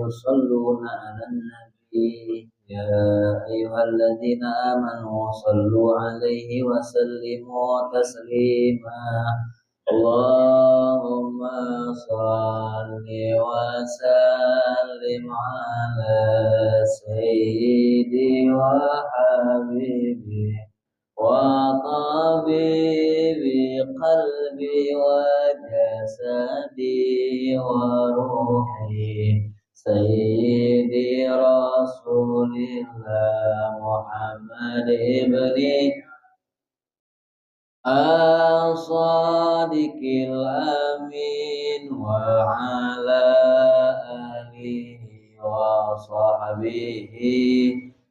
يصلون على النبي يا أيها الذين آمنوا صلوا عليه وسلموا تسليما اللهم صل وسلم على سيدي وحبيبي وطبيب قلبي وجسدي وروحي سيدي رسول الله محمد ابن الصادق الأمين وعلى آله وصحبه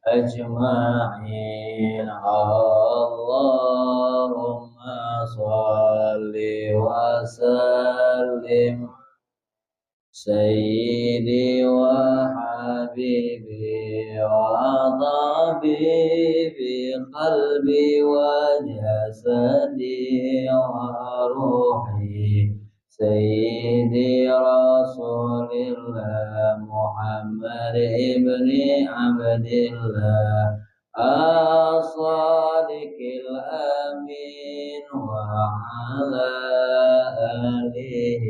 أجمعين اللهم صل وسلم سيدي وحبيبي وطبيبي قلبي وجسدي وروحي سيدي رسول الله محمد ابن عبد الله الصادق الأمين وعلى آله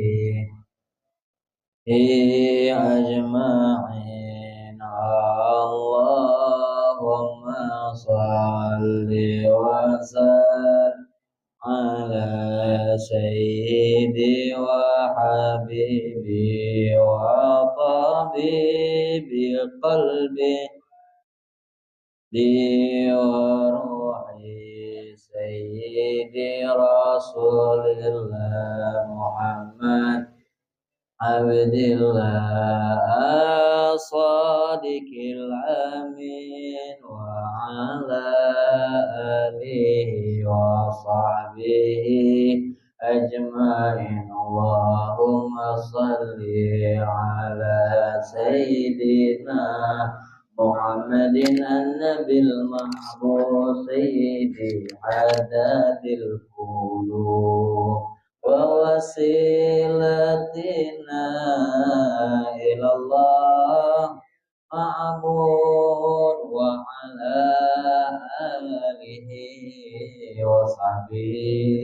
أجمعين اللهم صل وسلم على سيدي وحبيبي وطبيب قلبي وروحي سيدي رسول الله محمد عبد الله الصادق الأمين وعلى آله وصحبه أجمعين اللهم صل على سيدنا محمد النبي المحبوب سيدي عدد القلوب ووسيلتنا إلى الله معبود وعلى آله وصحبه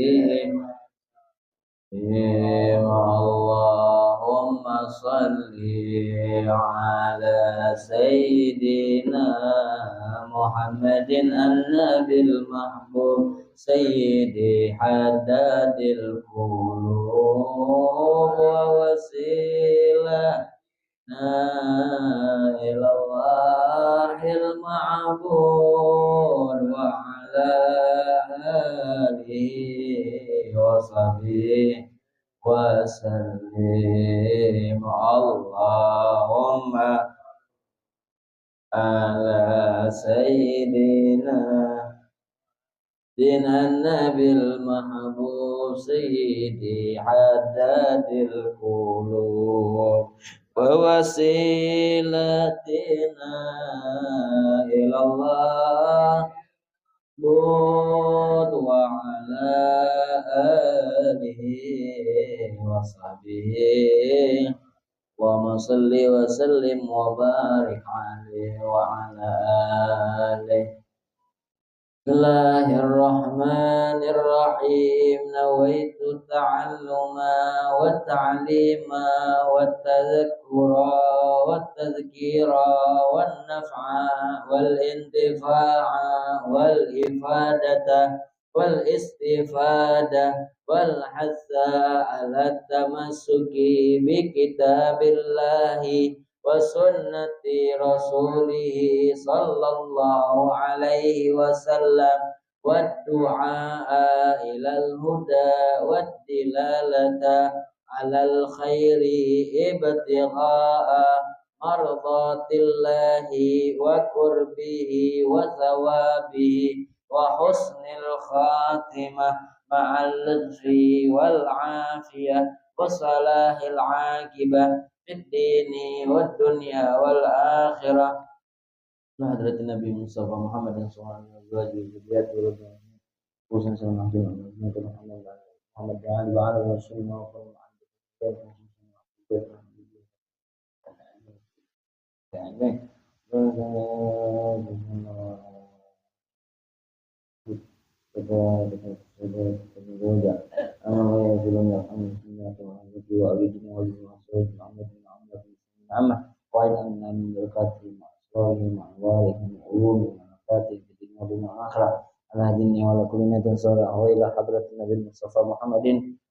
اللهم صل على سيدنا محمد النبي المحبوب سيدي حداد القلوب ووسيلتنا إلى الله المعبود وعلى آله وصحبه وسلم اللهم على سيدنا النبي المحبوب سيدي حداد القلوب ووسيلتنا إلى الله بود وعلى آله وصحبه وصل وسلم وبارك عليه وعلى آله بسم الله الرحمن الرحيم نويت التعلم والتعليم والتذكر والتذكير والنفع والانتفاع والإفادة والاستفادة والحث على التمسك بكتاب الله وسنة رسوله صلى الله عليه وسلم والدعاء إلى الهدى والدلالة على الخير ابتغاء مرضات الله وقربه وثوابه وحسن الخاتمة مع اللطف والعافية وصلاح العاقبة في الدين والدنيا والآخرة لحضرة النبي مصطفى محمد صلى الله عليه وسلم وذريته وسلم محمد وعلى رسول الله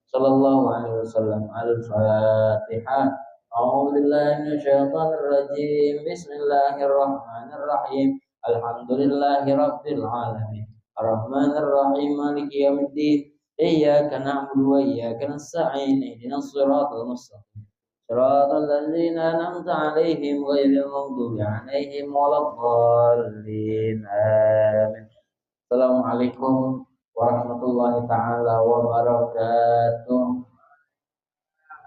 Sallallahu alaihi wasallam. Al-Fatihah. أعوذ بالله من الشيطان الرجيم بسم الله الرحمن الرحيم الحمد لله رب العالمين الرحمن الرحيم مالك يوم الدين إياك نعبد وإياك نستعين اهدنا الصراط المستقيم صراط الذين أنعمت عليهم غير المغضوب عليهم ولا الضالين آمين. السلام عليكم warahmatullahi taala wabarakatuh.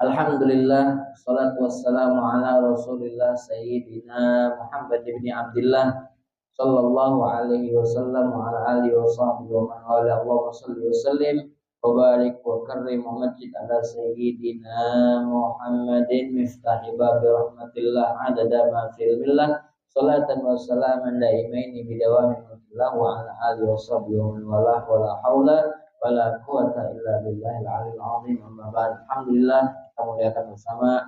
Alhamdulillah, salatu wassalamu ala rasulillah sayyidina Muhammad ibn Abdullah sallallahu alaihi wasallam wa ala alihi wa sahbihi wa man wala. Allahumma salli wa sallim wa barik wa karrim wa majid ala sayyidina Muhammadin miftahi babi rahmatillah adada ma fil millah salatan wa salaman daimaini bidawamin mulkillah wa ala alihi wa sahbihi wa man wala wa la hawla wa la quwata illa billahil aliyil azim. Amma ba'd. Alhamdulillah, kita muliakan bersama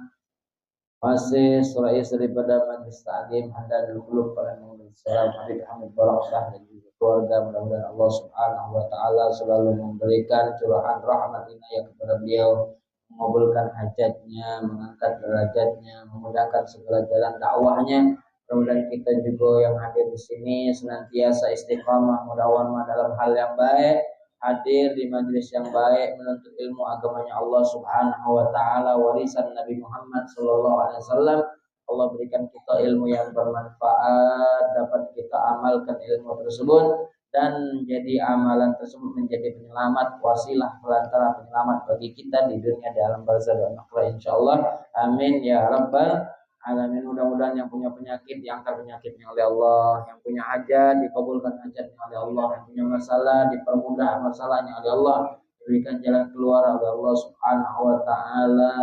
masih surah daripada majlis ta'lim Anda dulu pada salam Habib Hamid Barakah dan juga keluarga. Mudah-mudahan Allah Subhanahu wa taala selalu memberikan curahan rahmat inayah kepada beliau, mengabulkan hajatnya, mengangkat derajatnya, memudahkan segala jalan dakwahnya. Mudah-mudahan kita juga yang hadir di sini senantiasa istiqamah mudawamah dalam hal yang baik, hadir di majelis yang baik, menuntut ilmu agamanya Allah Subhanahu wa taala, warisan Nabi Muhammad sallallahu alaihi wasallam. Allah berikan kita ilmu yang bermanfaat, dapat kita amalkan ilmu tersebut dan jadi amalan tersebut menjadi penyelamat, wasilah pelantara penyelamat bagi kita di dunia, di alam barzakh dan akhirat insyaallah. Amin ya rabbal alamin. Mudah-mudahan yang punya penyakit diangkat penyakitnya oleh Allah, yang punya hajat dikabulkan hajatnya oleh Allah, yang punya masalah dipermudah masalahnya oleh Allah, diberikan jalan keluar oleh Allah Subhanahu wa taala.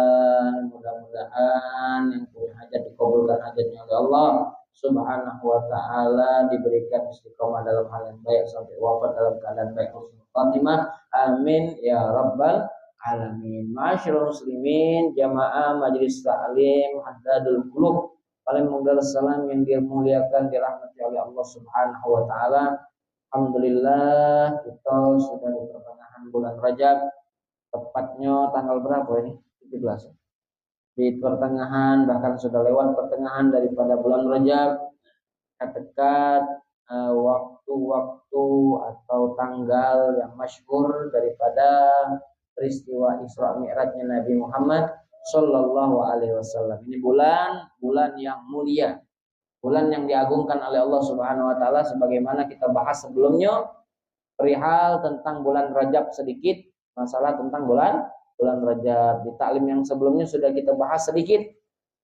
Mudah-mudahan yang punya hajat dikabulkan hajatnya oleh Allah Subhanahu wa taala, diberikan istiqomah dalam hal yang baik sampai wafat dalam keadaan baik husnul khatimah. Amin ya rabbal alamin. Ma'asyiral muslimin, jamaah majelis ta'lim Haddadul Qulub, paling mudar salam yang dimuliakan dirahmati oleh Allah Subhanahu wa taala. Alhamdulillah, kita sudah di pertengahan bulan Rajab, tepatnya tanggal berapa ini? 17. Di pertengahan, bahkan sudah lewat pertengahan daripada bulan Rajab, dekat waktu-waktu atau tanggal yang masyhur daripada peristiwa Isra Mi'rajnya Nabi Muhammad sallallahu alaihi wasallam. Ini bulan yang mulia, bulan yang diagungkan oleh Allah Subhanahu wa taala, sebagaimana kita bahas sebelumnya perihal tentang bulan Rajab sedikit, masalah tentang bulan Rajab. Di taklim yang sebelumnya sudah kita bahas sedikit.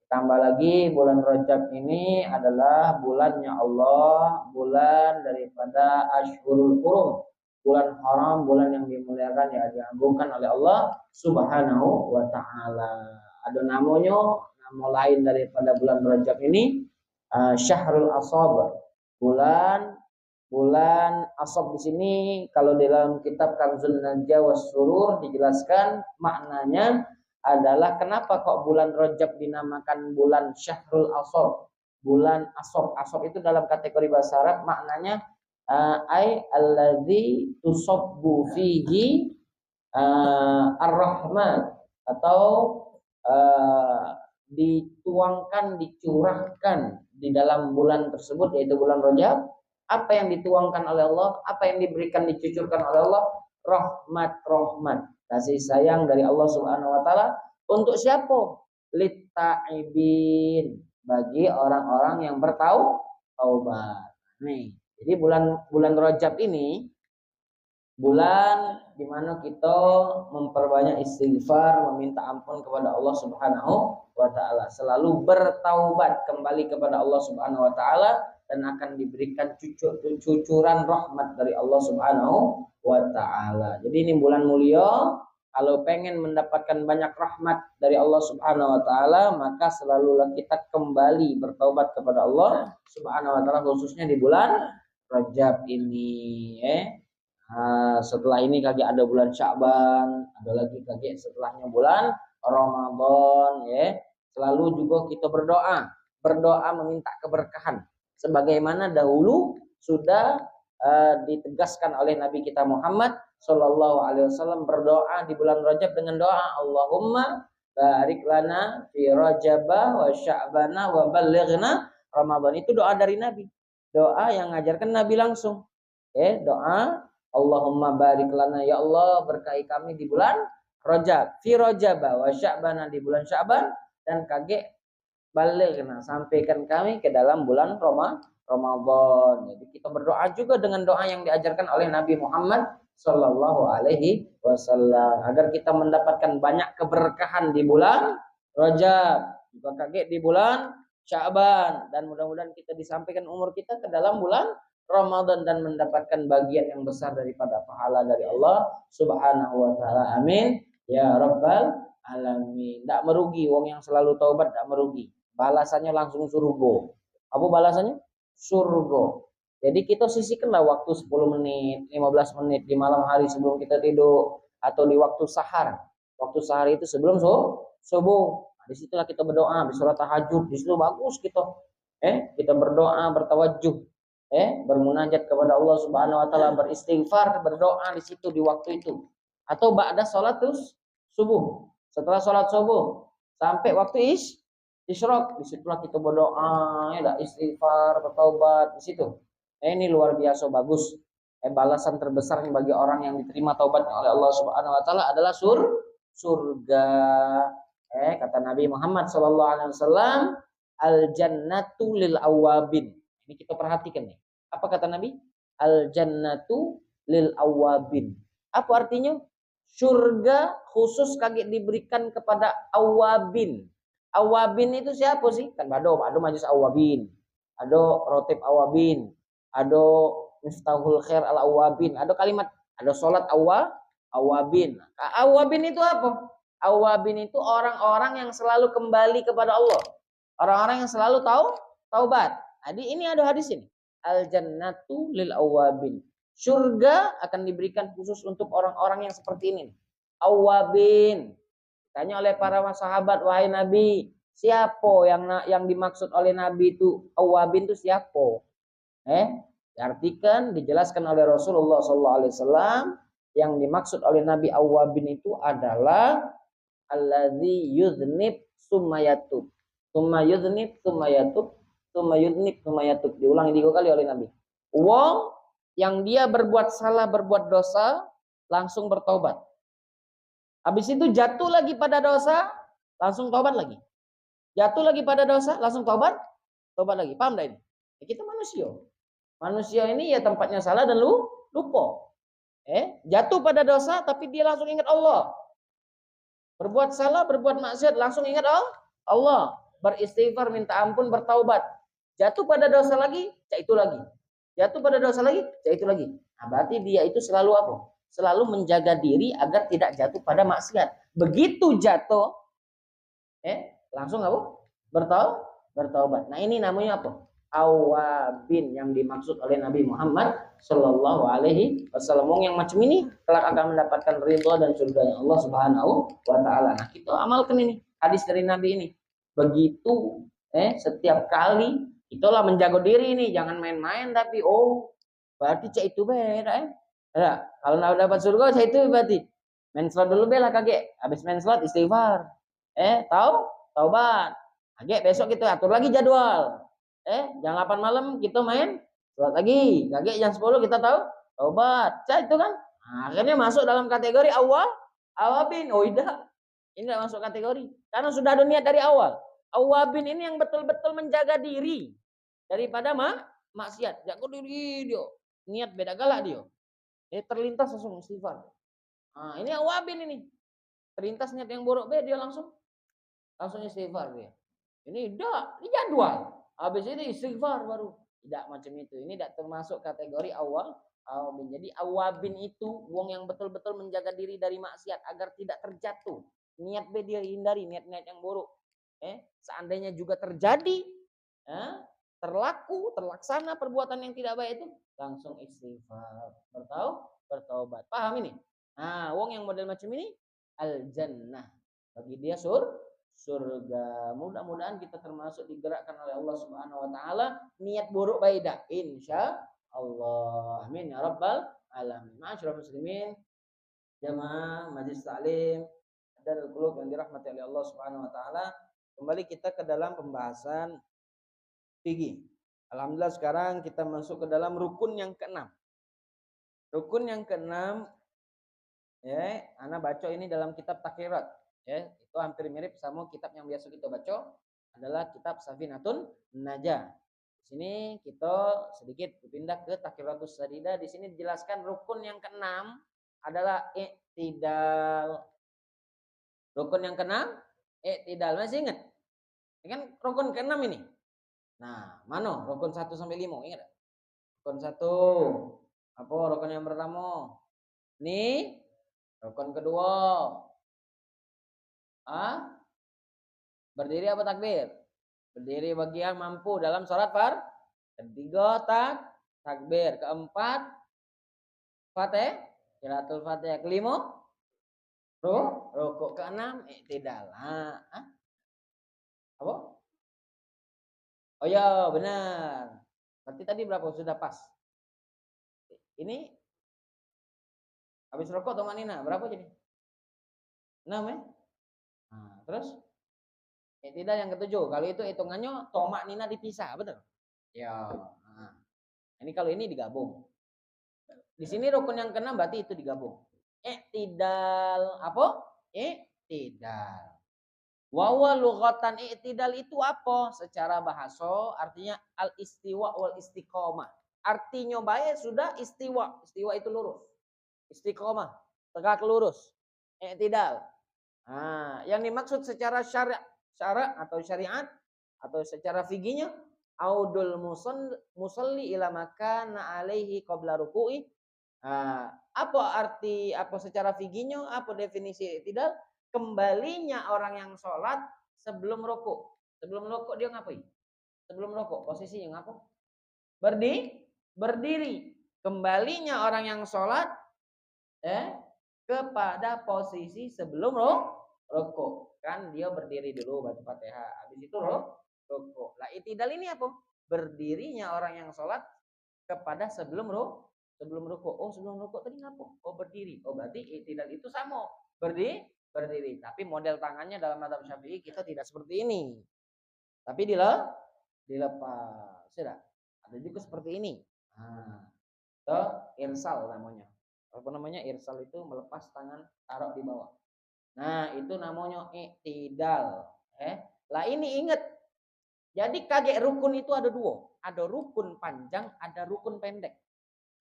Tambah lagi, bulan Rajab ini adalah bulannya Allah, bulan daripada Ashhurul Hurum, bulan haram, bulan yang dimuliakan, yang diagungkan oleh Allah Subhanahu wa taala. Ada namanya, nama lain daripada bulan Rajab ini Syahrul Ashab. Bulan Ashab di sini kalau di dalam kitab Kanzun Najwa was Surur dijelaskan maknanya adalah kenapa kok bulan Rajab dinamakan bulan Syahrul Ashab. Bulan Ashab. Ashab itu dalam kategori bahasa Arab maknanya ay alladzi tusabbu fihi ar-rahmat, atau dituangkan, dicurahkan di dalam bulan tersebut, yaitu bulan Rajab. Apa yang dituangkan oleh Allah, apa yang diberikan, dicucurkan oleh Allah? Rahmat, kasih sayang dari Allah Subhanahu wa taala. Untuk siapa? Litta'ibin, bagi orang-orang yang bertaubat. Nih, jadi bulan Rajab ini bulan di mana kita memperbanyak istighfar, meminta ampun kepada Allah Subhanahu wa taala, selalu bertaubat kembali kepada Allah Subhanahu wa taala, dan akan diberikan cucuran rahmat dari Allah Subhanahu wa taala. Jadi ini bulan mulia, Kalau pengen mendapatkan banyak rahmat dari Allah Subhanahu wa taala, maka selalulah kita kembali bertaubat kepada Allah Subhanahu wa taala khususnya di bulan Rajab ini, setelah ini kaki ada bulan Sya'ban, ada lagi kaki setelahnya bulan Ramadan, ya. Selalu juga kita berdoa meminta keberkahan sebagaimana dahulu sudah ditegaskan oleh Nabi kita Muhammad Shallallahu Alaihi Wasallam berdoa di bulan Rajab dengan doa Allahumma barik lana fi Rajabah wa Sya'bana wa balighna Ramadan. Itu doa dari Nabi, doa yang ngajarkan Nabi langsung. Doa Allahumma barik lana, ya Allah berkahi kami di bulan Rajab, fi Rajabah wa Sya'bana di bulan Sya'ban, dan kage balighna sampaikan kami ke dalam bulan Ramadan. Jadi kita berdoa juga dengan doa yang diajarkan oleh Nabi Muhammad Sallallahu Alaihi Wasallam agar kita mendapatkan banyak keberkahan di bulan Rajab, juga kaget di bulan Sya'ban, dan mudah-mudahan kita disampaikan umur kita ke dalam bulan Ramadan dan mendapatkan bagian yang besar daripada pahala dari Allah Subhanahu wa taala. Amin ya rabbal alamin. Tidak merugi, wong yang selalu taubat tidak merugi. Balasannya langsung surga. Apa balasannya? Surga. Jadi kita sisihkanlah waktu 10 menit, 15 menit di malam hari sebelum kita tidur, atau di waktu sahar. Waktu sahar itu sebelum subuh. Nah, disitulah kita berdoa, bersolat tahajud, di situ bagus kita. Kita berdoa, bertawajuh, bermunajat kepada Allah Subhanahu wa taala, beristighfar, berdoa di situ di waktu itu. Atau ba'da salat subuh. Setelah salat subuh sampai waktu isyraq, disitulah kita berdoa, istighfar, bertaubat di situ. Ini luar biasa bagus. Balasan terbesar bagi orang yang diterima taubatnya oleh Allah Subhanahu wa taala adalah surga. Kata Nabi Muhammad sallallahu alaihi wasallam, al jannatu lil awabin. Ini kita perhatikan nih. Apa kata Nabi? Al jannatu lil awabin. Apa artinya? Surga khusus kaget diberikan kepada awabin. Awabin itu siapa sih? Kan ada majlis awabin, ada rotib awabin, ada miftahul khair al awabin, ada kalimat, ada sholat awabin. Awabin itu apa? Awabin itu orang-orang yang selalu kembali kepada Allah, orang-orang yang selalu taubat. Jadi ini ada hadis ini, al jannatu lil awabin. Surga akan diberikan khusus untuk orang-orang yang seperti ini, awabin. Tanya oleh para sahabat, wahai Nabi, siapa yang dimaksud oleh Nabi itu awabin itu siapa? Diartikan, dijelaskan oleh Rasulullah SAW, yang dimaksud oleh Nabi awabin itu adalah alladzi yudhnib summa yatub, summa yudhnib summa yatub, summa yudhnib summa yatub. Diulangi 3 kali oleh Nabi. Wong yang dia berbuat salah, berbuat dosa, langsung bertobat. Habis itu jatuh lagi pada dosa, langsung tobat lagi. Jatuh lagi pada dosa, langsung tobat lagi. Paham dah ini? Kita manusia. Manusia ini ya tempatnya salah dan lupa. Jatuh pada dosa tapi dia langsung ingat Allah. Berbuat salah, berbuat maksiat, langsung ingat Allah. Beristighfar, minta ampun, bertaubat. Jatuh pada dosa lagi, cak itu lagi. Jatuh pada dosa lagi, cak itu lagi. Nah, berarti dia itu selalu apa? Selalu menjaga diri agar tidak jatuh pada maksiat. Begitu jatuh, langsung apa? Bertaubat. Nah, ini namanya apa? Awabin yang dimaksud oleh Nabi Muhammad Sallallahu Alaihi Wasallam. Yang macam ini kelak akan mendapatkan ridha dan surganya Allah Subhanahu wa taala. Nah, kita amalkan ini hadis dari Nabi ini. Begitu setiap kali itulah menjaga diri ini, jangan main-main tapi berarti cek itu beda kalau nak dapat surga cek itu berarti main slot dulu bela kage. Habis main slot istighfar. Taubat. Kage besok kita atur lagi jadwal. Jam 8 malam kita main sholat lagi. Kage jam 10 kita taubat. Cak itu kan. Nah, akhirnya masuk dalam kategori awabin. Tidak. Ini tidak masuk kategori. Karena sudah ada niat dari awal. Awabin ini yang betul-betul menjaga diri daripada maksiat. Jaga diri dia. Niat beda galak dia. Terlintas langsung istighfar. Nah, ini awabin ini. Terlintas niat yang buruk dia langsung istighfar dia. Ini jadwal. Habis itu istighfar baru. Tidak macam itu. Ini tidak termasuk kategori Awabin. Jadi awabin itu wong yang betul-betul menjaga diri dari maksiat agar tidak terjatuh. Niat be dia hindari niat-niat yang buruk. Seandainya juga terjadi, terlaksana perbuatan yang tidak baik itu, langsung istighfar, bertaubat. Paham ini? Nah, wong yang model macam ini al jannah. Bagi dia surga. Mudah-mudahan kita termasuk digerakkan oleh Allah Subhanahu wa taala niat buruk baida. Insya Allah. Amin ya rabbal alamin. Ma'asyiral muslimin, jamaah majelis taklim dan qulub yang dirahmati oleh Allah Subhanahu wa taala. Kembali kita ke dalam pembahasan fikih. Alhamdulillah sekarang kita masuk ke dalam rukun yang keenam. Rukun yang keenam, ya, ana baca ini dalam kitab Takhirat. Ya, itu hampir mirip sama kitab yang biasa kita baca, adalah kitab Safinatun Najah. Di sini kita sedikit berpindah ke Takhiratus Sadida. Di sini dijelaskan rukun yang keenam adalah i'tidal. Rukun yang keenam, i'tidal. Masih ingat? Ini kan rukun keenam ini. Nah, mana rukun 1 sampai 5? Ingat? Rukun 1. Apa rukun yang pertama? Ini rukun kedua. Berdiri apa takbir? Berdiri bagi yang mampu dalam sholat ketiga takbir. Keempat Fatih, qiraatul Fatihah. Kelima rukuk. Keenam i'tidal. Apa? Oh ya, benar. Berarti tadi berapa sudah pas? Ini habis rokok atau manina? Berapa jadi? 6 ya? Nah, terus i'tidal yang ketujuh. Kalau itu hitungannya tomak nina dipisah, betul? Ya. Nah, ini kalau ini digabung. Di sini rukun yang keenam berarti itu digabung. I'tidal apa? I'tidal. Wa lughatan i'tidal itu apa? Secara bahasa artinya al istiwa wal istiqomah. Artinya baik sudah istiwa. Istiwa itu lurus. Istiqomah, tegak lurus. I'tidal. Nah, yang dimaksud secara syara atau syariat atau secara fikihnya audul musalli ila makana alaihi qabla ruku'i. Apa arti, apa secara fikihnya, apa definisi i'tidal? Kembalinya orang yang sholat sebelum rukuk. Sebelum rukuk dia ngapain? Sebelum rukuk posisinya ngapa? Berdiri. Kembalinya orang yang sholat kepada posisi sebelum rukuk. Kan dia berdiri dulu baca Fatihah. Habis itu rukuk. Lah i'tidal ini apa? Berdirinya orang yang sholat kepada sebelum rukuk. Oh, sebelum rukuk tadi ngapa? Oh, berdiri. Oh, berarti i'tidal itu sama. Berdiri. Tapi model tangannya dalam mazhab Syafi'i kita tidak seperti ini. Tapi dilepas. Sudah. Ada juga seperti ini. Irsal namanya. Apa namanya? Irsal itu melepas tangan taruh di bawah. Nah, itu namanya i'tidal. Lah ini ingat. Jadi kaget rukun itu ada dua. Ada rukun panjang, ada rukun pendek.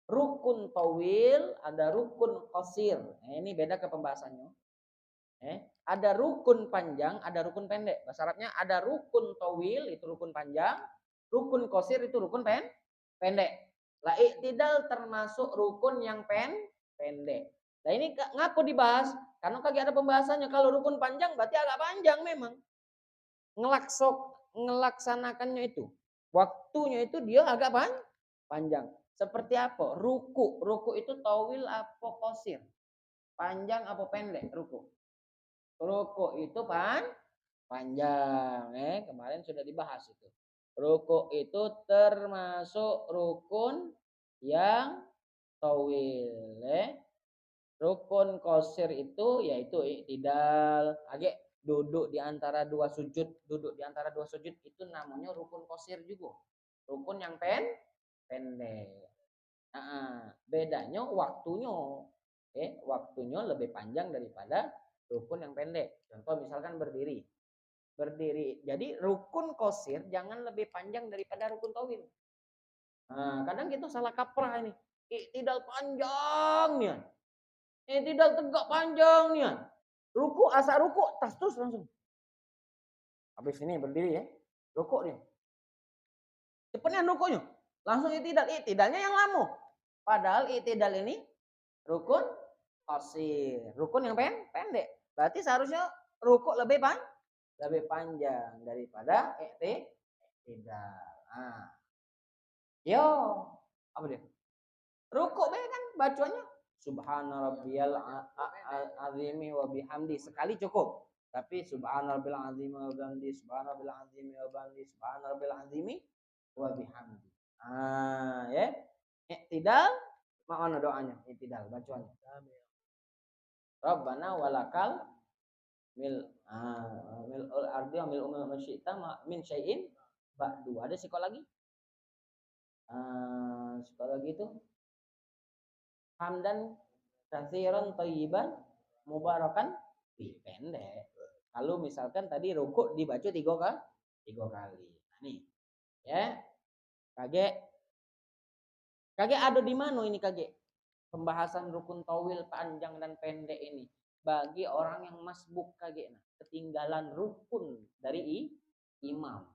Rukun tawil, ada rukun qasir. Ini beda ke pembahasannya. Ada rukun panjang, ada rukun pendek. Bahasa Arabnya ada rukun tawil, itu rukun panjang. Rukun qasir itu rukun pendek. Lah i'tidal termasuk rukun yang pendek. Nah ini ngapa dibahas? Karena kagak ada pembahasannya. Kalau rukun panjang berarti agak panjang memang. Ngelaksanakannya itu. Waktunya itu dia agak panjang. Seperti apa? Ruku itu tawil apa qasir? Panjang apa pendek ruku? Ruku itu panjang. Kemarin sudah dibahas itu. Ruku itu termasuk rukun yang tawil. Rukun qasir itu yaitu i'tidal. Agak duduk di antara dua sujud. Itu namanya rukun qasir juga. Rukun yang pendek. Bedanya waktunya. Waktunya lebih panjang daripada rukun yang pendek. Contoh misalkan berdiri. Jadi rukun qasir jangan lebih panjang daripada rukun tawil. Kadang kita salah kaprah ini. I'tidal panjang nih. I'tidal tegak panjang nih. Ruku tas terus langsung. Habis ini berdiri ya. Ruku nih. Cepatnya rukunya. Langsung i'tidalnya yang lama. Padahal i'tidal ini rukun qasir. Rukun yang pendek. Berarti seharusnya rukuk lebih panjang daripada i'tidal. Nah, yo, apa dia? Rukuk kan bacanya subhana rabbiyal azimi wa bihamdi sekali cukup. Tapi subhana rabbil azimi wa bihamdi, subhana rabbil azimi wa bihamdi, subhana rabbil azimi wa bihamdi. Ah, ya. I'tidal mana doanya? I'tidal bacaannya. Rabbana walakal mil'ul ardi wa mil'u ma syi'ta min syai'in ba'du. Ada siko lagi? Siko lagi itu hamdan katsiran thayyiban mubarakan pendek. Kalau misalkan tadi rukuk dibaca tiga kali. Nah, nih. Ya. Kage ada di mana ini kage? Pembahasan rukun tawil panjang dan pendek ini bagi orang yang masbuk kage ketinggalan rukun dari imam.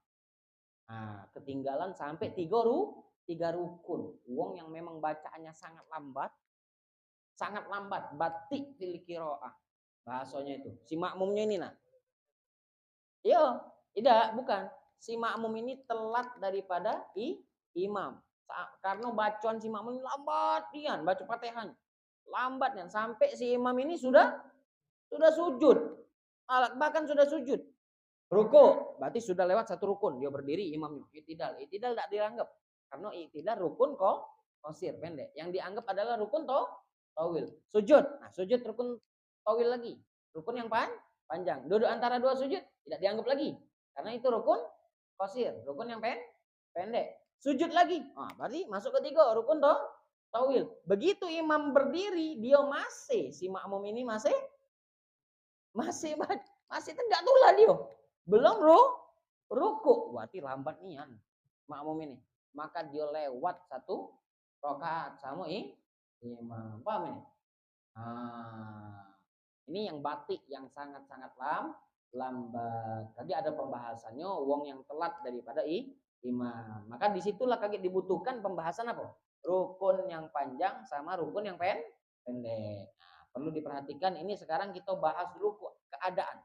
Nah, ketinggalan sampai tiga rukun. Wong yang memang bacaannya sangat lambat, batik fil qiraah. Bahasanya itu. Si makmumnya ini nah. Iya, tidak, bukan. Si makmum ini telat daripada imam. Karena bacaan si makmum lambat dian, baca Fatihah. Lambat dan sampai si imam ini sudah sujud. Bahkan sudah sujud. Ruku, berarti sudah lewat satu rukun. Dia berdiri imamnya. I'tidal tidak dianggap. Karena i'tidal rukun qasir pendek. Yang dianggap adalah rukun tawil. Sujud. Nah, sujud rukun tawil lagi. Rukun yang panjang. Duduk antara dua sujud tidak dianggap lagi. Karena itu rukun qasir, rukun yang pendek. Sujud lagi. Nah, berarti masuk ketiga rukun tawil. Begitu imam berdiri, dia si makmum ini masih tegak tulah dia. Belum ruku. Berarti lambat nian makmum ini. Maka dia lewat satu rakaat sama imam. Paham ini? Ini yang batik yang sangat-sangat lambat. Tadi ada pembahasannya wong yang telat daripada imam. Maka disitulah kaget dibutuhkan pembahasan apa? Rukun yang panjang sama rukun yang pendek. Nah, perlu diperhatikan ini sekarang kita bahas dulu keadaan.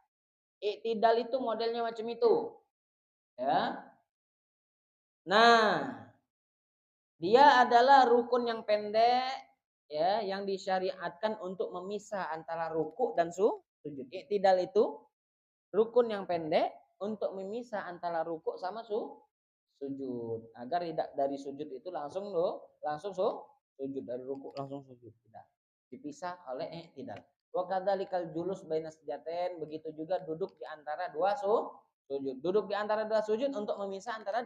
I'tidal itu modelnya macam itu. Ya. Nah, dia adalah rukun yang pendek ya, yang disyariatkan untuk memisah antara rukuk dan sujud. I'tidal itu rukun yang pendek untuk memisah antara rukuk sama sujud agar tidak dari sujud itu langsung sujud, dari rukuk langsung sujud, tidak dipisah oleh i'tidal. Wa kadzalikal julus baina sajdatain, begitu juga duduk di antara dua sujud. Duduk di antara dua sujud untuk memisah antara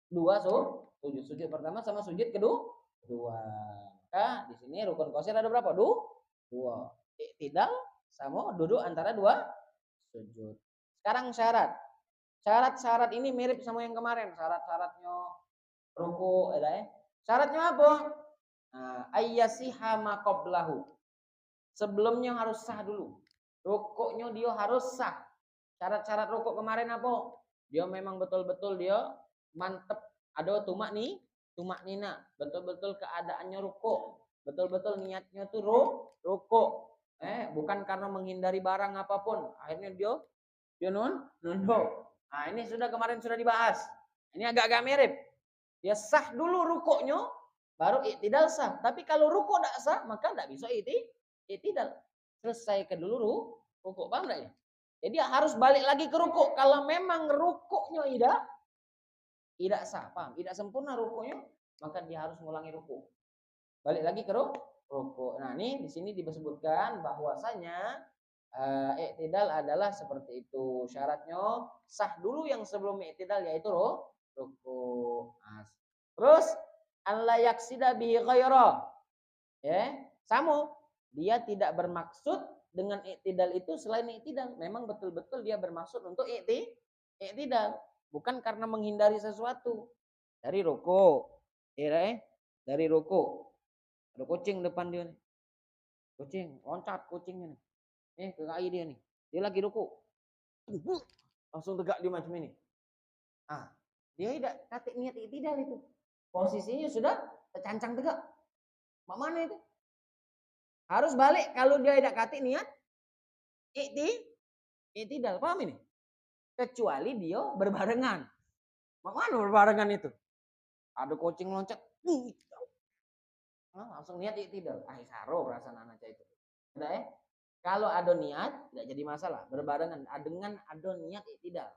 dua sujud pertama sama sujud kedua. Maka di sini rukun qasir ada berapa? Dua. I'tidal sama duduk antara dua sujud. Sekarang syarat ini mirip sama yang kemarin. Syaratnya ruku syaratnya apa? Ayyasiha ma qablahu. Sebelumnya harus sah dulu. Rukuknya dia harus sah. Syarat-syarat rukuk kemarin apa? Dia memang betul-betul dia mantep. Ada tumak nina. Betul-betul keadaannya rukuk. Betul-betul niatnya tuh rukuk. Bukan karena menghindari barang apapun. Akhirnya dia nunduk. Nah, ini kemarin sudah dibahas. Ini agak-agak mirip. Dia sah dulu rukuknya, baru i'tidal sah. Tapi kalau rukuk tidak sah, maka tidak bisa i'tidal. Selesaikan dulu rukuk, paham tidak ya? Jadi harus balik lagi ke rukuk. Kalau memang rukuknya tidak sah, paham? Tidak sempurna rukuknya, maka dia harus mengulangi rukuk. Balik lagi ke rukuk. Nah, ini di sini disebutkan bahwasanya i'tidal adalah seperti itu. Syaratnya sah dulu yang sebelum i'tidal yaitu rukuk. Terus alla yaksida bihi ghaira. Ya, sama. Dia tidak bermaksud dengan i'tidal itu selain i'tidal. Memang betul-betul dia bermaksud untuk i'tidal, bukan karena menghindari sesuatu. Dari rukuk. Dari rukuk. Ada kucing depan dia nih. Kucing, loncat kucingnya nih. Ke kaki dia nih. Dia lagi ruku. Langsung tegak dia macam ini. Dia tidak katik niat i'tidal itu. Posisinya sudah tercancang tegak. Mana itu? Harus balik kalau dia tidak kati niat i'tidal. Paham ini? Kecuali dia berbarengan. Mana berbarengan itu? Ada kucing loncat. Langsung niat i'tidal. Saro perasaan anak itu. Udah ya? Kalau ada niat tidak jadi masalah. Berbarengan dengan ada niat i'tidal.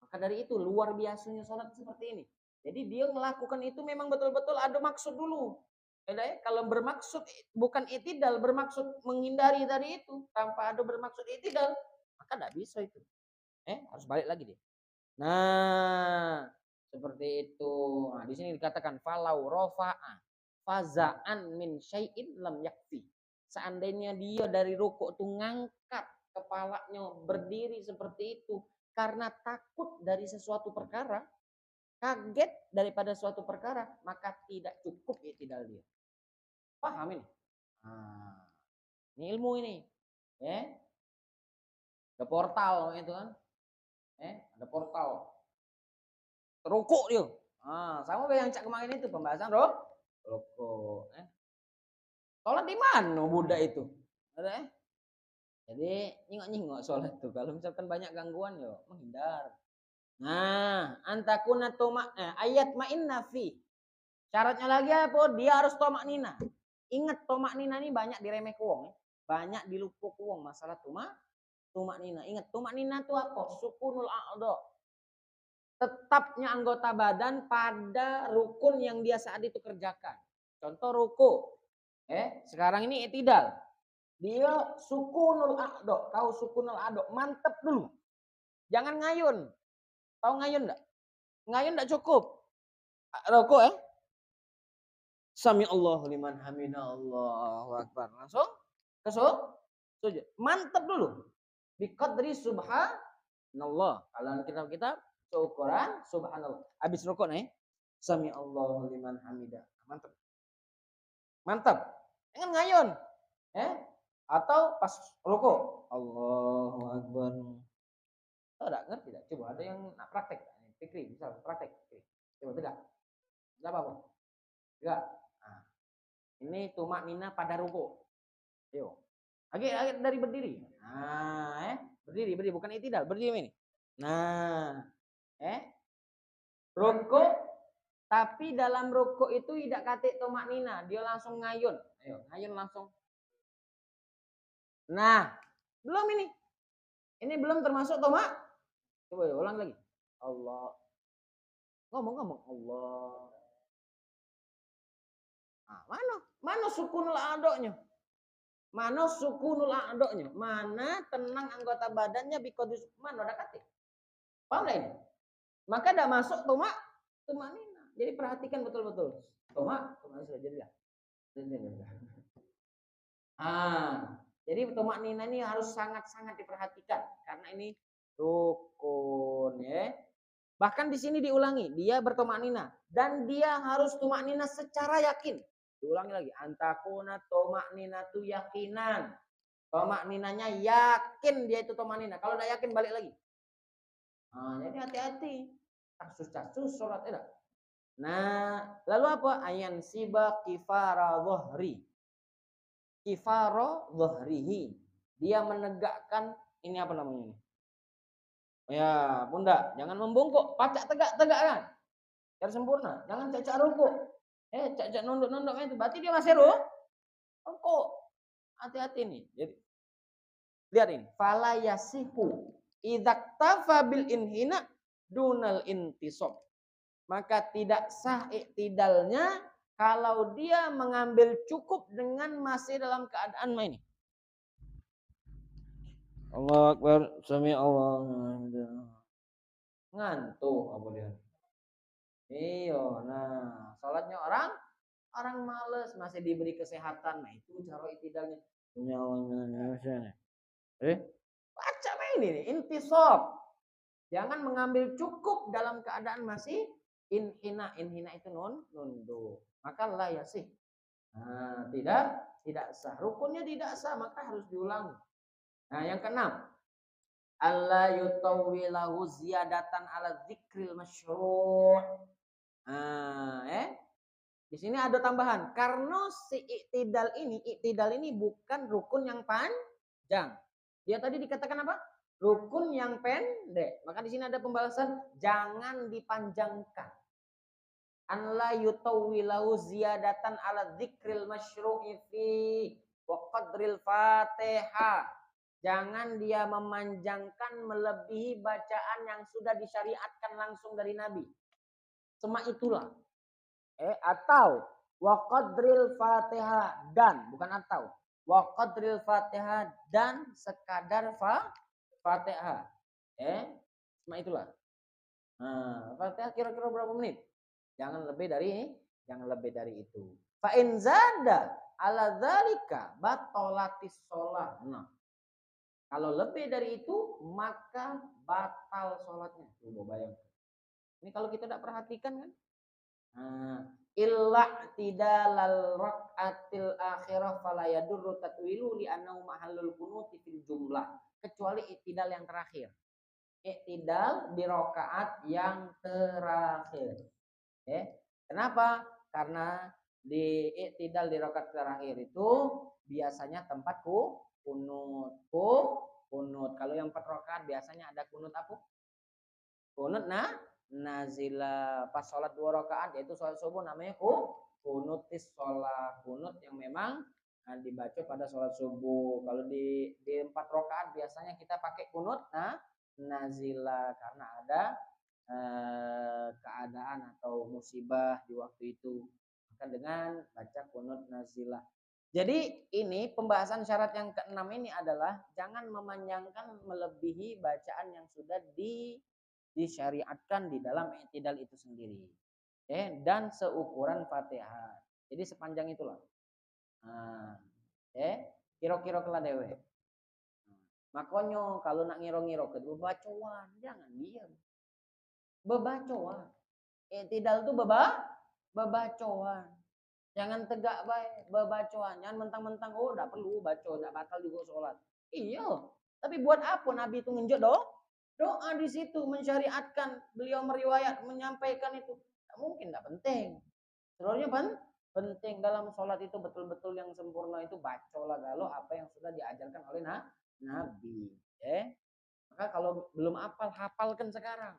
Maka dari itu luar biasanya sholat seperti ini. Jadi dia melakukan itu memang betul-betul ada maksud dulu. Ya, kalau bermaksud bukan i'tidal, bermaksud menghindari dari itu tanpa ada bermaksud i'tidal, maka tidak bisa itu. Harus balik lagi dia. Nah, seperti itu. Nah, di sini dikatakan falau rofa'a faza'an min syai'in lam yakfi. Seandainya dia dari rukuk tuh ngangkat kepalanya berdiri seperti itu karena takut dari sesuatu perkara, kaget daripada suatu perkara, maka tidak cukup i'tidal dia. Paham ini? Nah, ini ilmu ini. Ada portal itu kan. Ada portal. Rukuk dia. Sama yang cak kemarin itu pembahasan rukuk. Sholat di mana Buddha itu? Ada Jadi nyingok-nyingok sholat tuh. Kalau misalkan banyak gangguan ya menghindar. Nah, antakuna ayat ma'inna fi. Syaratnya lagi apa? Dia harus tomak nina. Ingat tomak nina ini banyak diremeh kuwong. Banyak dilupuk kuwong masalah tomak nina. Ingat tomak nina itu apa? Sukunul a'dha. Tetapnya anggota badan pada rukun yang dia saat itu kerjakan. Contoh ruku. Sekarang ini i'tidal. Dia sukunul a'dha. Tahu sukunul a'dha? Mantep dulu. Jangan ngayun. Tahu ngayun enggak? Ngayun enggak cukup. Ruku Sami Allahu liman hamidah, Allahu akbar. Langsung ke sujud. Mantep dulu. Bi qadri subhanallah. Kalau kitab-kitab seukuran subhanallah. Habis rukuk nih. Sami Allahu liman hamidah. Mantep. Mantap. Jangan ngayun. Atau pas rukuk. Allahu akbar. Tahu enggak? Ngerti enggak? Coba ada yang nak praktek. Fikri, misal praktek. Coba tegak. Enggak apa-apa. Tegak. Nah, ini tumak nina pada rukuk. Yuk. Agak dari berdiri. Nah, berdiri bukan i'tidal, berdiri ini. Nah, rukuk tapi dalam rukuk itu tidak katik tumak nina, dia langsung ngayun. Ayo, ngayun langsung. Nah, belum ini. Ini belum termasuk tumak. Coba ya, ulang lagi. Allah. Ngomong Allah. Mana sukunul a'dha-nya? Mana sukunul a'dha-nya? Mana tenang anggota badannya biqadri mana ada katik. Paham enggak ini? Maka tidak masuk tumak nina. Jadi perhatikan betul-betul. Tumak sudah jadi lah. Jadi tumak nina ini harus sangat-sangat diperhatikan karena ini rukun ya. Bahkan di sini diulangi, dia bertumak nina dan dia harus tumak nina secara yakin. Diulangi lagi, antakuna tumak nina tu yakinan. Tumak ninanya yakin dia itu tumak nina. Kalau tidak yakin balik lagi. Jadi hati-hati. Kasus-kasus sholat itu. Nah, lalu apa? Ayan siba kifara dhahri. Kifara dhahrihi. Dia menegakkan ini apa namanya ini? Ya, pundak. Jangan membungkuk, pacak tegak-tegak kan. Biar sempurna. Jangan cacak rukuk. Cacak nunduk-nunduk itu. Berarti dia masih rukuk. Hati-hati nih. Jadi lihat ini. Fala yasihu idzaktafa bil inhina dunal intisab. Maka tidak sah i'tidalnya kalau dia mengambil cukup dengan masih dalam keadaan ini. Allah Akbar, sami Allah. Ngantuk apa dia? Iya, nah, salatnya orang males masih diberi kesehatan. Nah, itu cara i'tidalnya. Sami Allah. Baca ini nih, intisab. Jangan mengambil cukup dalam keadaan masih inhina itu nunduk. Maka la yasih. Nah, tidak sah. Rukunnya tidak sah, maka harus diulangi. Nah, yang keenam, alla yutawwilahu ziyadatan ala dzikril masyru'. Di sini ada tambahan. Karena si iktidal ini bukan rukun yang panjang. Dia tadi dikatakan apa? Rukun yang pendek. Maka di sini ada pembahasan jangan dipanjangkan. An la yutawwilahu ziyadatan ala dzikril masyru'i fi wa qadril Fatihah. Jangan dia memanjangkan melebihi bacaan yang sudah disyariatkan langsung dari Nabi. Cuma itulah. Atau wa qadril Fatihah dan bukan atau wa qadril Fatihah dan sekadar Fatihah. Cuma itulah. Nah, Fatihah kira-kira berapa menit? Jangan lebih dari itu. Fa in zada ala dzalika batolatis shalah. Nah, kalau lebih dari itu maka batal sholatnya. Coba bayangkan. Ini kalau kita tidak perhatikan kan? Illa tidalal rak'atil akhirah fala yadurru tatwilu li annahu mahallul qunuti fil jumlah. Kecuali iktidal yang terakhir. Iktidal di rakaat yang terakhir. Kenapa? Karena di iktidal di rakaat terakhir itu biasanya tempat kunut. Kalau yang 4 rakaat biasanya ada kunut apa? Kunut nazila. Pas sholat 2 rakaat yaitu sholat subuh namanya kunutis sholat. Kunut yang memang dibaca pada sholat subuh. Kalau di 4 rakaat biasanya kita pakai kunut nazila karena ada keadaan atau musibah di waktu itu. Maka dengan baca kunut nazilah. Jadi ini pembahasan syarat yang ke-6 ini adalah jangan memanjangkan melebihi bacaan yang sudah disyariatkan di dalam i'tidal itu sendiri. Dan seukuran Fatihah. Jadi sepanjang itulah. Kira-kira kela dewe. Makanya kalau nak ngiro-ngiro kedua bacoan, jangan diam. Bebacoan. I'tidal itu bebacoan. Jangan tegak baik, bebacoan. Jangan mentang-mentang enggak perlu baca, enggak batal juga sholat. Iya. Tapi buat apa Nabi itu ngenjot doa di situ mensyariatkan, beliau meriwayat menyampaikan itu. Tidak mungkin, tidak penting. Sebenarnya penting dalam sholat itu betul-betul yang sempurna itu bacolah galau apa yang sudah diajarkan oleh Nabi. Maka kalau belum hafalkan sekarang.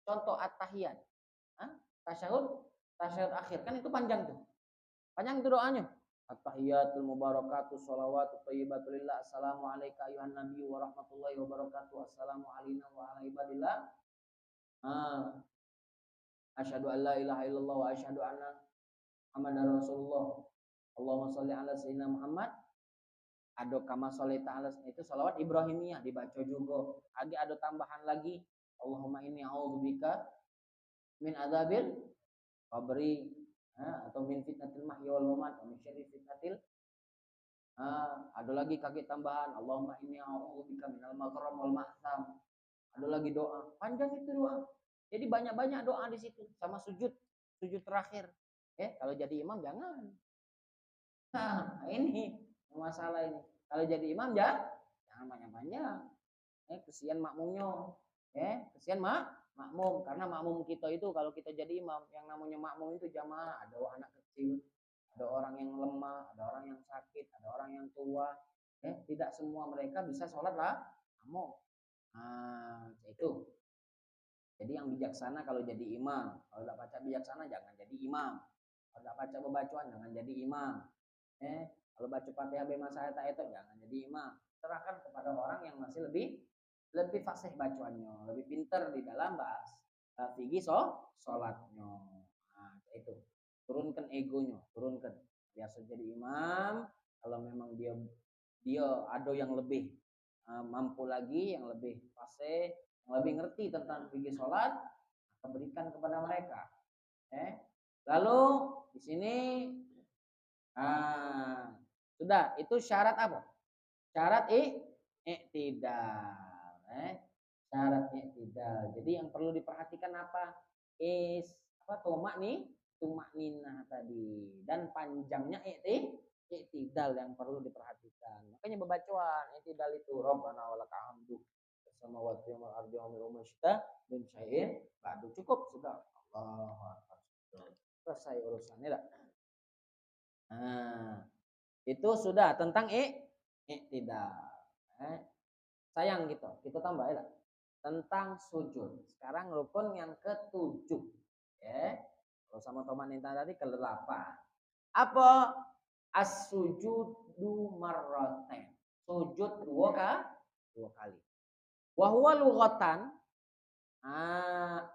Contoh at-tahiyat. Tasyahud akhir kan itu panjang tuh. Panjang itu doanya. At-tahiyatul mubarakatuh shalawatu thayyibatu lillah. Assalamu alayka ayuhan nabi wa rahmatullahi wa barakatuh. Assalamu alayna wa ala ibadillah. Asyhadu an la ilaha illallah wa asyhadu anna Muhammadar Rasulullah. Allahumma sholli ala sayyidina Muhammad. Ada kama sholli ta'ala itu salawat Ibrahimiyah dibaca juga. Ada tambahan lagi. Allahumma inni a'udzubika min adzabil qabri atau min fitnatil mahya wal mamat wa min syarri fitnatil. Ada lagi kaki tambahan Allahumma inni a'udzubika minal maghram wal ma'sam. Ada lagi doa. Panjang itu doa. Jadi banyak-banyak doa di situ sama sujud terakhir. Kalau jadi imam jangan. Ini masalah ini. Kalau jadi imam jangan banyak-banyak. Kesian makmumnya. Kesian makmum karena makmum kita itu kalau kita jadi imam yang namanya makmum itu jamaah, ada anak kecil, ada orang yang lemah, ada orang yang sakit, ada orang yang tua. Tidak semua mereka bisa sholat makmum. Itu. Jadi yang bijaksana kalau jadi imam, kalau tidak baca bijaksana jangan jadi imam. Kalau tidak baca bebacuan jangan jadi imam. Kalau baca Fatihah bima sayata itu jangan jadi imam. Serahkan kepada orang yang masih lebih fasih bacaannya, lebih pintar di dalam fikih sholatnya. Itu turunkan egonya, turunkan. Biasa jadi imam, kalau memang dia ada yang lebih mampu lagi, yang lebih fasih, yang lebih ngerti tentang fikih sholat, maka berikan kepada mereka. Lalu di sini sudah itu syarat apa? Syarat i'tidal. Syarat i'tidal. Jadi yang perlu diperhatikan apa? Tumakninah tadi dan panjangnya i'tidal yang perlu diperhatikan. Makanya bebacuan i'tidal itu Rabbana walakal hamdu samawati wal ardi wa ma syita min syai'in ba'du. Cukup sudah. Allahu akbar. Selesai urusannya dah. Nah, itu sudah tentang tidak. Sayang gitu. Kita tambah ya. Tentang sujud. Sekarang rukun yang ke-7. Ya. Kalau sama tomanita tadi ke-8. Apa? As-sujudu marratain. Sujud dua kali. Wa huwa lughatan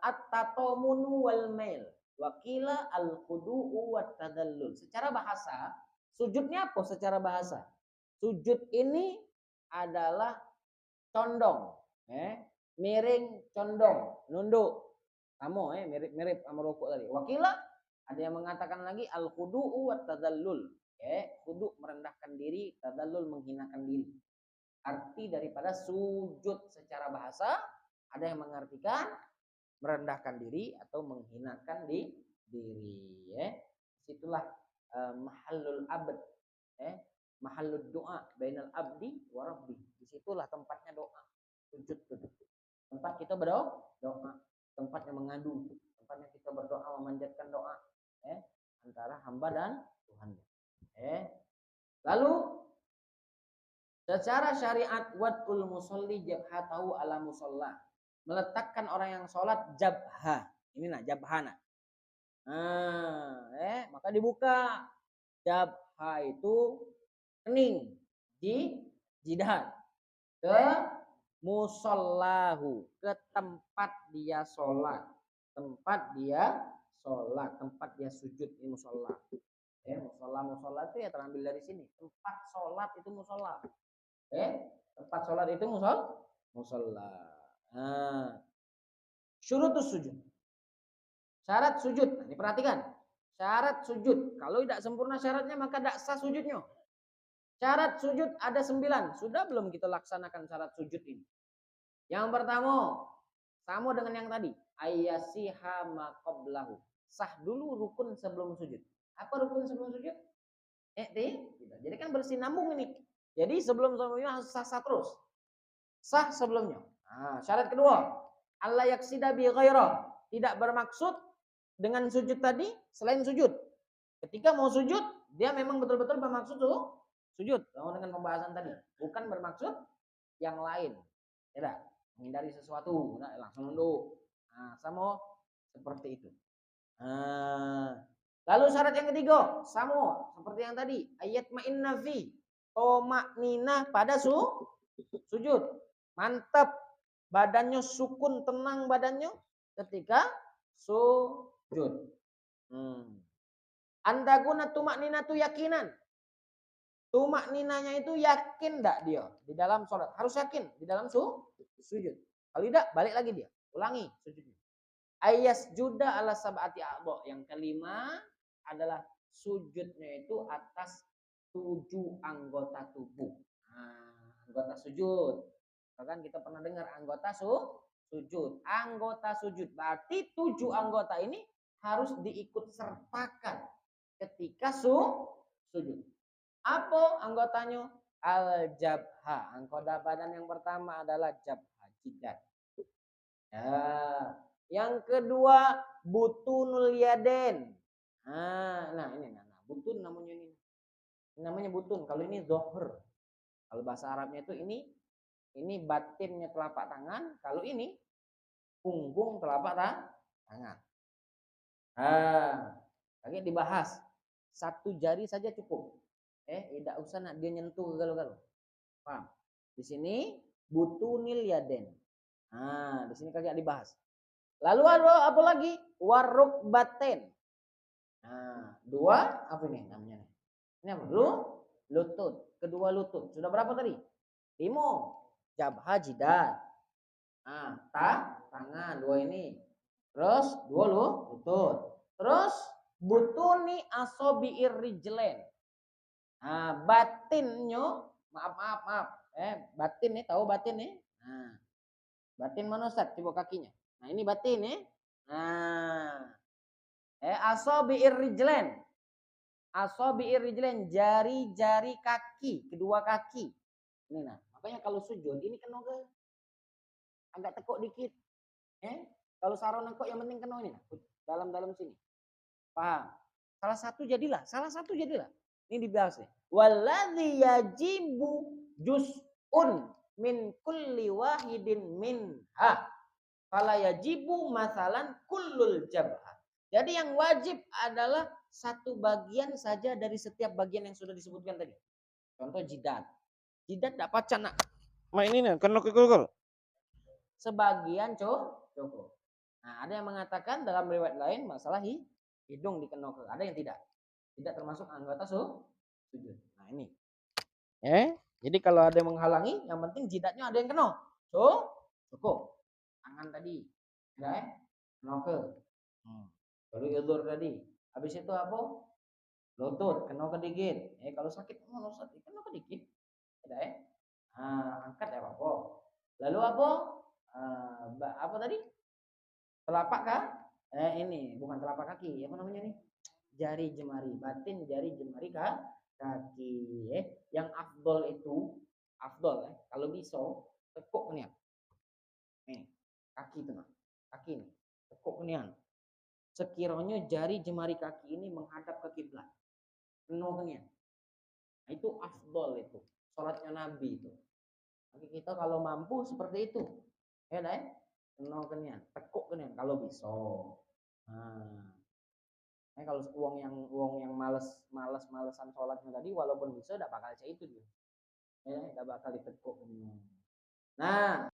at-tatamunu wal mail. Wa qila al-khudu'u wat tadallul. Secara bahasa, sujudnya apa secara bahasa? Sujud ini adalah condong, miring, condong, nunduk. Kamu mirip-mirip sama rukuk tadi. Wakila ada yang mengatakan lagi al khudu'u wat tadallul. Khudu' merendahkan diri, tadallul menghinakan diri. Arti daripada sujud secara bahasa ada yang mengartikan merendahkan diri atau menghinakan diri. Situlah mahallul abd, mahallud doa bainal abdi wa rabbi. Disitulah tempatnya doa. Sujud itu. Tempat kita berdoa, tempatnya mengadu, tempatnya kita berdoa memanjatkan doa, antara hamba dan Tuhan. Lalu secara syariat wad'ul musalli jabhatahu ala musalla. Meletakkan orang yang sholat jabha. Ini nah jabhana. Maka dibuka. Jabha itu kening di jidat ke musallahu, ke tempat dia sholat, tempat dia sujud di musola. Musola itu ya terambil dari sini. Tempat sholat itu musola. Tempat sholat itu musola. Syurutus sujud. Syarat sujud. Nah, diperhatikan. Syarat sujud. Kalau tidak sempurna syaratnya maka tidak sah sujudnya. Syarat sujud ada 9. Sudah belum kita laksanakan syarat sujud ini? Yang pertama, sama dengan yang tadi. Ayyasiha ma qablahu. Sah dulu rukun sebelum sujud. Apa rukun sebelum sujud? Tidak. Jadi kan bersinambung ini. Jadi sebelumnya harus sah terus. Sah sebelumnya. Nah, syarat kedua, alla yaksida bi ghairah. Tidak bermaksud dengan sujud tadi selain sujud. Ketika mau sujud, dia memang betul-betul bermaksud sujud. Sama dengan pembahasan tadi. Bukan bermaksud yang lain. Tidak. Menghindari sesuatu. Nah, langsung nunduk. Nah, sama seperti itu. Lalu syarat yang ketiga, sama seperti yang tadi. Ayat ma'inna fi. Tomaknina pada sujud. Mantap. Badannya sukun, tenang badannya ketika sujud. Andaguna tumakninatu yakinan. Tumakninanya itu yakin enggak dia di dalam sholat. Harus yakin di dalam sujud. Kalau tidak, balik lagi dia. Ulangi sujudnya. Ayas juda ala sab'ati a'dha. Yang kelima adalah sujudnya itu atas 7 anggota tubuh. Anggota sujud. Kan kita pernah dengar anggota sujud. Anggota sujud. Berarti 7 anggota ini harus diikut sertakan ketika sujud. Apa anggotanya? Al-jabha. Anggota badan yang pertama adalah jabha, jidat. Yang kedua butunul yaden. Nah ini butun namanya ini. Ini namanya butun. Kalau ini zohor. Kalau bahasa Arabnya itu ini batinnya telapak tangan. Kalau ini punggung telapak tangan. Lagi dibahas. 1 jari saja cukup. Tidak usah dia nyentuh galau-galau. Paham? Di sini butunil yaden. Di sini kagak dibahas. Lalu ada apa lagi? Warukbaten. 2 apa ini namanya? Ini apa? Lutut. Kedua lutut. Sudah berapa tadi? 5. Jabha jidat. Tangan 2 ini. Terus 2 lutut. Terus butuni asobi'ir rijlen. Batinnya maaf. Batin nih, tahu batin nih? Batin mana Ustaz? Coba kakinya. Nah, ini batin nih. Asobi'ir rijlen. Asobi'ir rijlen, jari-jari kaki, kedua kaki. Ini makanya kalau sujud ini kena ke agak tekuk dikit. Kalau sarung nengkok yang penting kena ini dalam sini. Paham? Salah satu jadilah. Ini dibahas nih. Walladzi yajibu juz'un min kulli wahidin minha. Fala yajibu masalan kullul jabhah. Jadi yang wajib adalah satu bagian saja dari setiap bagian yang sudah disebutkan tadi. Contoh jidat. Jidat dapat cana. Main ini kena kekul. Sebagian cukup. Nah, ada yang mengatakan dalam riwayat lain masalah hidung dikenoke. Ada yang tidak. Tidak termasuk anggota sujud. Nah, ini. Jadi kalau ada yang menghalangi, yang penting jidatnya ada yang kena. Cukup. Tangan tadi. Ya, kenoke. Baru idur tadi. Habis itu apa? Lutut, kena ke dikit. Kalau sakit, kena ke dikit. Ya. Angkat ya apa? Lalu apa? Apa tadi? Telapak kah? Ini bukan telapak kaki. Apa namanya nih? Jari jemari, batin jari jemari kah? Kaki. Yang afdol itu, afdol kalau bisa tekuk niat. Nih, kaki itu, kaki ini, tekuk niat. Sekiranya jari jemari kaki ini menghadap ke kiblat. Penuh niat. Nah, itu afdol itu. Salatnya Nabi itu. Tapi kita kalau mampu seperti itu. Ya, dah. Penuh niat, tekuk niat kalau bisa. Nah, kalau uang yang malesan sholatnya tadi walaupun bisa tidak bakal itu dia. Tidak bakal ditekuk. Nah,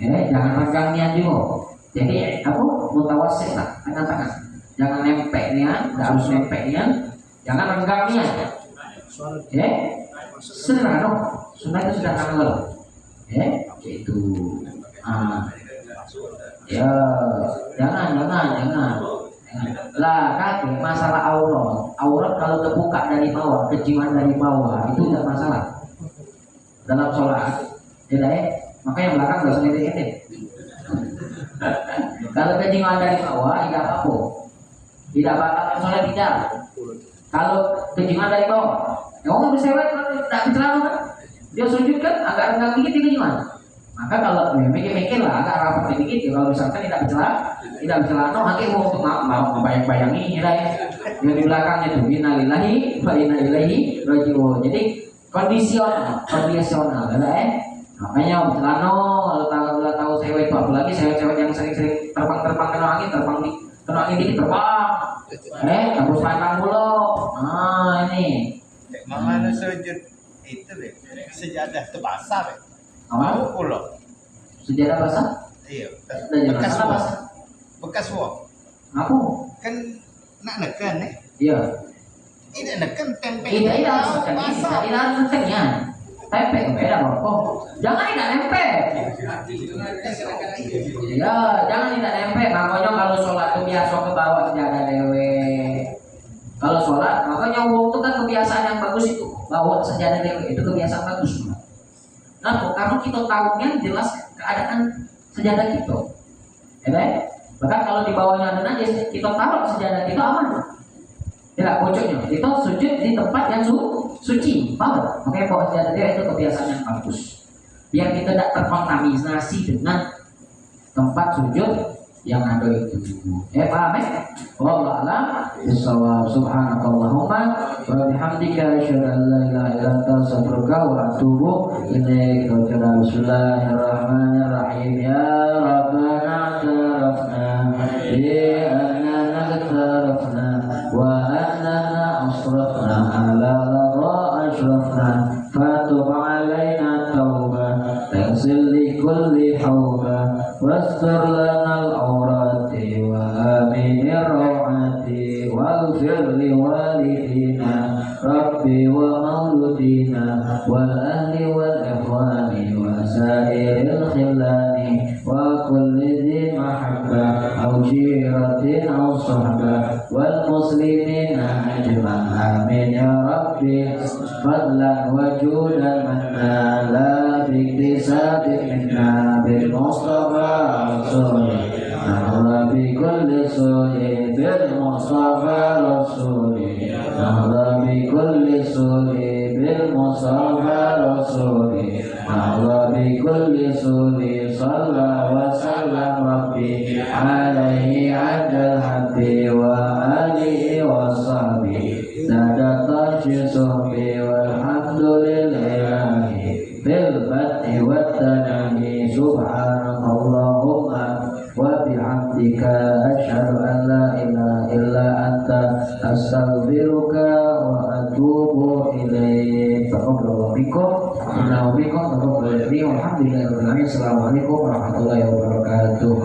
Jangan pegang niat juga. Jadi apa? Mutawasit lah, tengah-tengah. Jangan nempel niat, nggak harus nempel niat. Jangan pegang niat. Sunnah dong. Sunnah itu sudah kangen. Itu. Ya, jangan. Lah kaki masalah aurat kalau terbuka dari bawah, kejiwaan dari bawah itu tidak masalah dalam sholat. Maka yang belakang nggak usah ngedek. Kalau kejiwaan dari bawah tidak apa-apa, tidak apa-apa sholat tidak. Kalau kejiwaan dari bawah, nggak bisa lewat tidak kecelakaan kan? Dia sujud kan agak rendah dikit di kejiwaan. Maka kalau mikir lah agak rapat dikit, kalau misalkan tidak bercelana, akhirnya mau untuk bayang-bayangi yang di belakangnya itu innalillahi wa inna ilaihi raji'un. Jadi kondisional, makanya bercelana kalau tahu cewek itu apalagi cewek-cewek yang sering-sering terbang kena angin dikit terbang, tembus pandang mulu. Ini mana sujud itu deh, sejadah itu basah deh. Mau pulau. Sejarah basah? Iya. Bekas basah. Bekas wong. Apa? Kan nak neken nih. Iya. Ini neken tempe. Tidak harus neken. Tempe beda loh. Jangan tidak nempel. Ya, jangan tidak nempel. Makanya kalau sholat itu biasa ke bawah sejadah dewe. Kalau sholat, makanya wong itu kan kebiasaan yang bagus itu. Bawa sejadah dewe itu kebiasaan bagus. Nah, karena kita tahunya jelas keadaan sejadah kita. Bahkan kalau di bawahnya ada najis, kita taruh sejadah kita aman. Tidak bocoknya. Kita sujud di tempat yang suci. Paham? Makanya bawa sejadah dia itu kebiasaan yang bagus. Biar kita tidak terkontaminasi dengan tempat sujud yang ada itu. Paham ya? Wallahu a'lam bishawab. Subhanakallahumma wa bihamdika asyhadu an la ilaha illa anta astaghfiruka wa atubu ilaik. Bismillahirrahmanirrahim. Ya Rabbana tarafna bi annana tarafna wa annana asrafna ala ladha ashrafna fatub alaina tauba taghsil li kulli hawba wastur lana al-awrati wa aminir rawati waghfir li walidina rabbi wa mauludina wal ahli wal ikhwani wa sairil khillani wa kulli dhi mahabba aw jiratin aw sahba wal muslimina ajma'in amin ya rabbi fadlan wa judan manna la biktisabin minna bil mustafa rasulih nahla bi kulli su'in bil mustafa rasulih nahla bi kulli su'in bil mustafa rasulih nahla bi kulli su'in salla wa sallam rabbi alaihi adal habbi wa alihi wa sahbihi zadata syisubi walhamdulillahi bil bati wa tanami subhanakallahumma wa bihamdika asyhadu an la ilaha illa anta astaghfiruka wa atubu ilaik. Taqabbalallahu minkum innahu bikum taqabbalu minkum. Alhamdulillahirabbil alamin. Assalamualaikum warahmatullahi wabarakatuh.